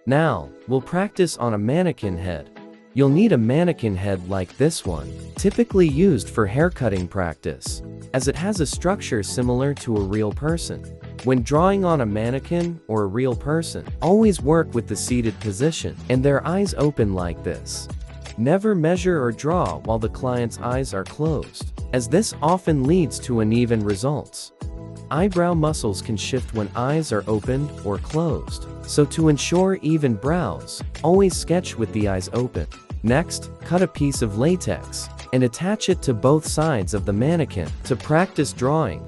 Now, we'll practice on a mannequin head. You'll need a mannequin head like this one, typically used for haircutting practice, as it has a structure similar to a real person. When drawing on a mannequin or a real person, always work with the seated position and their eyes open like this. Never measure or draw while the client's eyes are closed, as this often leads to uneven results. Eyebrow muscles can shift when eyes are open or closed, so to ensure even brows, always sketch with the eyes open. Next, cut a piece of latex and attach it to both sides of the mannequin to practice drawing.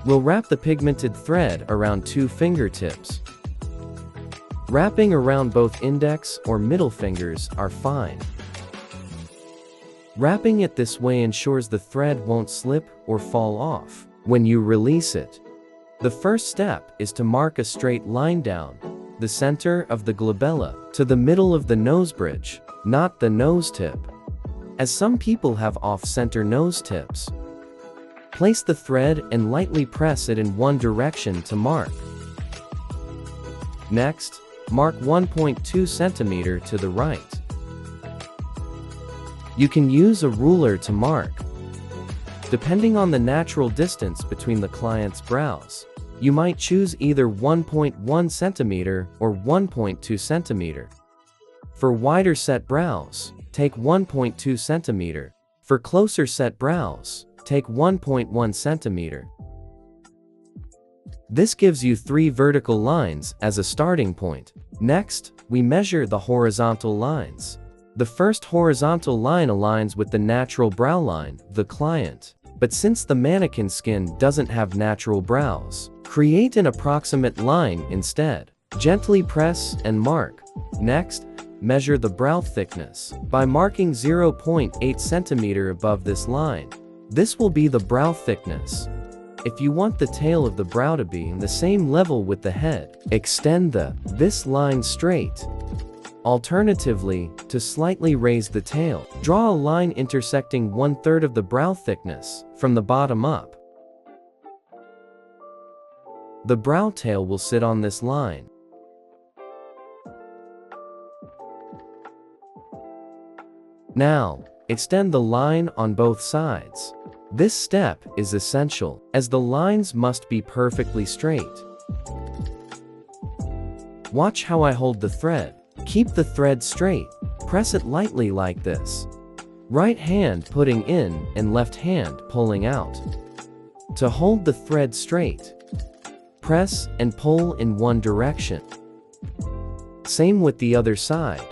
We'll wrap the pigmented thread around 2 fingertips. Wrapping around both index or middle fingers are fine. Wrapping it this way ensures the thread won't slip or fall off when you release it. The first step is to mark a straight line down the center of the glabella to the middle of the nose bridge, not the nose tip, as some people have off-center nose tips. Place the thread and lightly press it in one direction to mark. Next, mark 1.2 centimeter to the right. You can use a ruler to mark. Depending on the natural distance between the client's brows, you might choose either 1.1 centimeter or 1.2 centimeter. For wider set brows, take 1.2 centimeter. For closer set brows, take 1.1 centimeter. This gives you 3 vertical lines as a starting point. Next, we measure the horizontal lines. The first horizontal line aligns with the natural brow line of the client, but since the mannequin skin doesn't have natural brows, create an approximate line instead. Gently press and mark. Next, measure the brow thickness by marking 0.8 centimeter above this line. This will be the brow thickness. If you want the tail of the brow to be in the same level with the head, extend this line straight. Alternatively, to slightly raise the tail, draw a line intersecting 1/3 of the brow thickness from the bottom up. The brow tail will sit on this line. Now, extend the line on both sides. This step is essential, as the lines must be perfectly straight. Watch how I hold the thread. Keep the thread straight. Press it lightly like this. Right hand putting in and left hand pulling out. To hold the thread straight, press and pull in one direction. Same with the other side.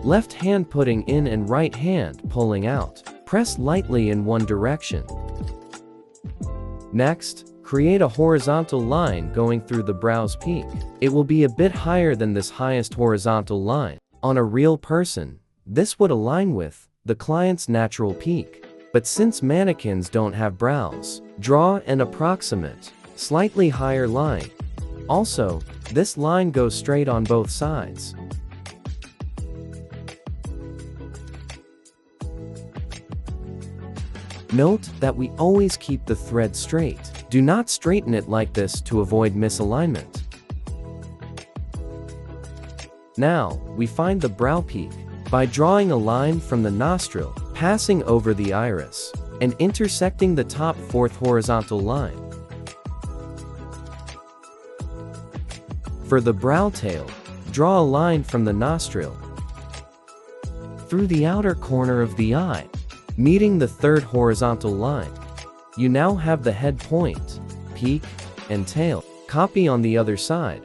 Left hand putting in and right hand pulling out. Press lightly in one direction. Next, create a horizontal line going through the brow's peak. It will be a bit higher than this highest horizontal line. On a real person, this would align with the client's natural peak. But since mannequins don't have brows, draw an approximate, slightly higher line. Also, this line goes straight on both sides. Note that we always keep the thread straight. Do not straighten it like this to avoid misalignment. Now, we find the brow peak by drawing a line from the nostril, passing over the iris, and intersecting the top 4th horizontal line. For the brow tail, draw a line from the nostril through the outer corner of the eye, meeting the 3rd horizontal line. You now have the head point, peak, and tail. Copy on the other side.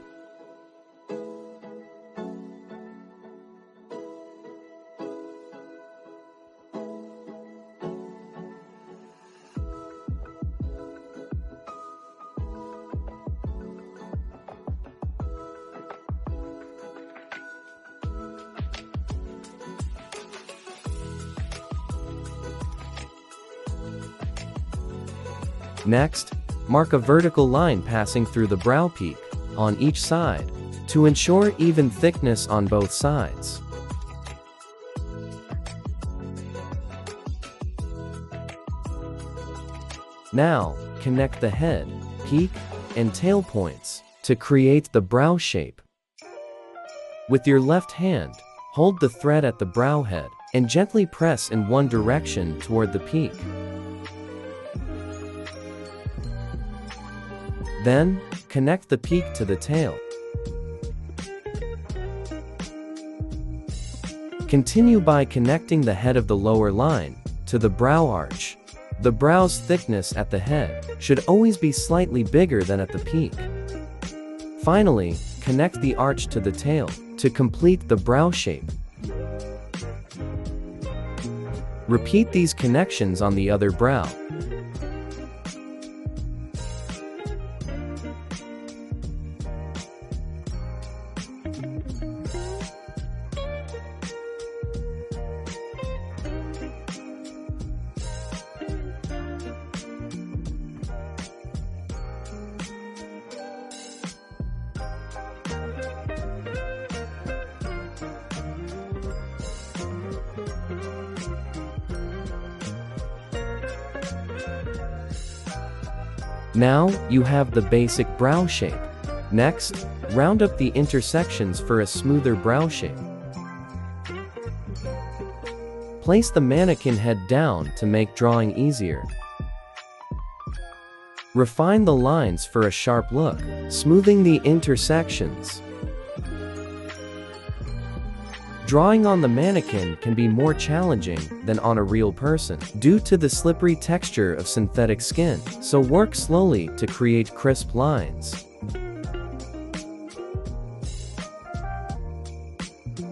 Next, mark a vertical line passing through the brow peak on each side to ensure even thickness on both sides. Now, connect the head, peak, and tail points to create the brow shape. With your left hand, hold the thread at the brow head and gently press in one direction toward the peak. Then, connect the peak to the tail. Continue by connecting the head of the lower line to the brow arch. The brow's thickness at the head should always be slightly bigger than at the peak. Finally, connect the arch to the tail to complete the brow shape. Repeat these connections on the other brow. Now, you have the basic brow shape. Next, round up the intersections for a smoother brow shape. Place the mannequin head down to make drawing easier. Refine the lines for a sharp look, smoothing the intersections. Drawing on the mannequin can be more challenging than on a real person due to the slippery texture of synthetic skin, so work slowly to create crisp lines.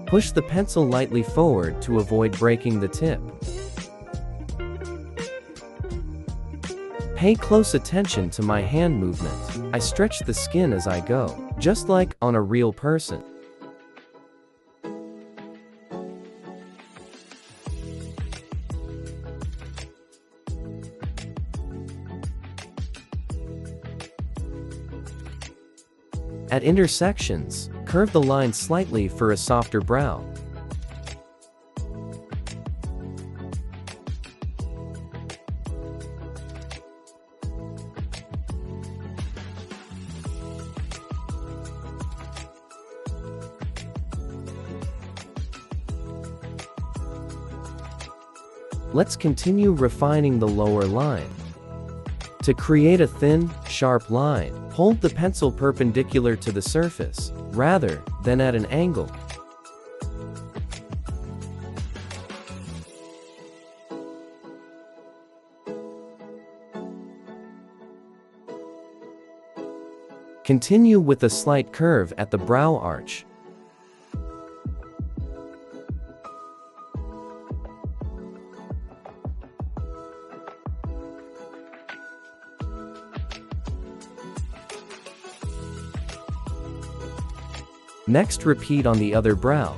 Push the pencil lightly forward to avoid breaking the tip. Pay close attention to my hand movement. I stretch the skin as I go, just like on a real person. At intersections, curve the line slightly for a softer brow. Let's continue refining the lower line. To create a thin, sharp line, hold the pencil perpendicular to the surface, rather than at an angle. Continue with a slight curve at the brow arch. Next, repeat on the other brow.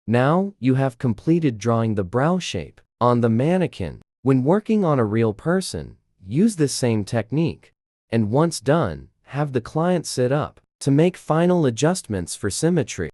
Now, you have completed drawing the brow shape on the mannequin. When working on a real person, use this same technique. And once done, have the client sit up to make final adjustments for symmetry.